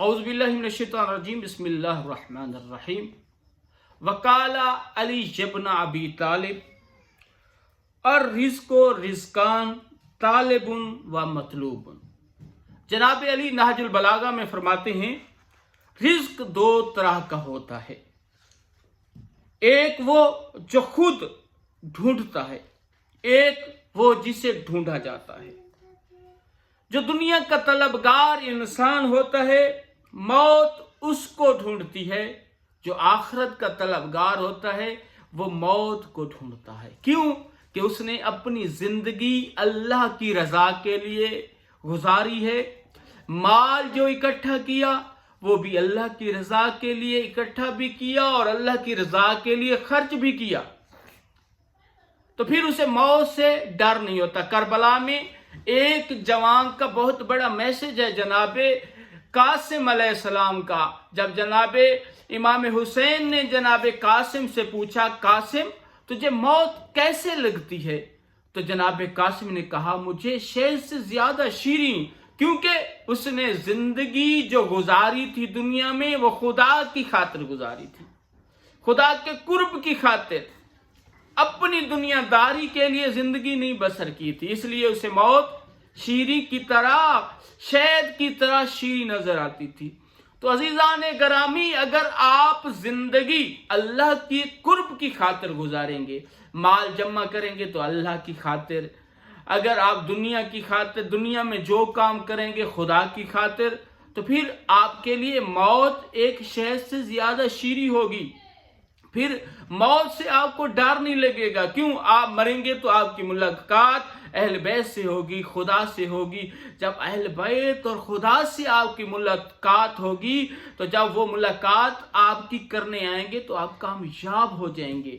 اعوذ باللہ من الشیطان الرجیم بسم اللہ الرحمن الرحیم وقال علی ابن ابی طالب الرزق رزقان طالب و مطلوب۔ جناب علی نہج البلاغہ میں فرماتے ہیں رزق دو طرح کا ہوتا ہے، ایک وہ جو خود ڈھونڈتا ہے، ایک وہ جسے ڈھونڈا جاتا ہے۔ جو دنیا کا طلبگار انسان ہوتا ہے موت اس کو ڈھونڈتی ہے، جو آخرت کا طلبگار ہوتا ہے وہ موت کو ڈھونڈتا ہے۔ کیوں؟ کہ اس نے اپنی زندگی اللہ کی رضا کے لیے گزاری ہے، مال جو اکٹھا کیا وہ بھی اللہ کی رضا کے لیے اکٹھا بھی کیا اور اللہ کی رضا کے لیے خرچ بھی کیا، تو پھر اسے موت سے ڈر نہیں ہوتا۔ کربلا میں ایک جوان کا بہت بڑا میسج ہے جناب قاسم علیہ السلام کا۔ جب جناب امام حسین نے جناب قاسم سے پوچھا قاسم تجھے موت کیسے لگتی ہے، تو جناب قاسم نے کہا مجھے شہد سے زیادہ شیریں، کیونکہ اس نے زندگی جو گزاری تھی دنیا میں وہ خدا کی خاطر گزاری تھی، خدا کے قرب کی خاطر، اپنی دنیا داری کے لیے زندگی نہیں بسر کی تھی، اس لیے اسے موت شیریں کی طرح، شہد کی طرح شیریں نظر آتی تھی۔ تو عزیزان گرامی، اگر آپ زندگی اللہ کی قرب کی خاطر گزاریں گے، مال جمع کریں گے تو اللہ کی خاطر، اگر آپ دنیا کی خاطر دنیا میں جو کام کریں گے خدا کی خاطر، تو پھر آپ کے لیے موت ایک شہد سے زیادہ شیریں ہوگی۔ پھر موت سے آپ کو ڈر نہیں لگے گا، کیوں؟ آپ مریں گے تو آپ کی ملاقات اہل بیت سے ہوگی، خدا سے ہوگی۔ جب اہل بیت اور خدا سے آپ کی ملاقات ہوگی تو جب وہ ملاقات آپ کی کرنے آئیں گے تو آپ کامیاب ہو جائیں گے۔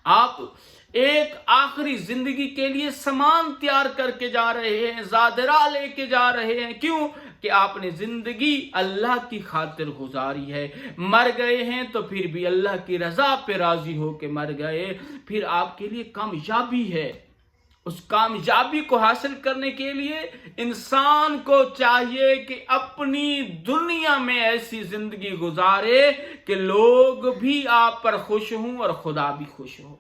آپ ایک آخری زندگی کے لیے سامان تیار کر کے جا رہے ہیں، زادرہ لے کے جا رہے ہیں، کیوں؟ کہ آپ نے زندگی اللہ کی خاطر گزاری ہے۔ مر گئے ہیں تو پھر بھی اللہ کی رضا پہ راضی ہو کے مر گئے، پھر آپ کے لیے کامیابی ہے۔ اس کامیابی کو حاصل کرنے کے لیے انسان کو چاہیے کہ اپنی دنیا میں ایسی زندگی گزارے کہ لوگ بھی آپ پر خوش ہوں اور خدا بھی خوش ہو۔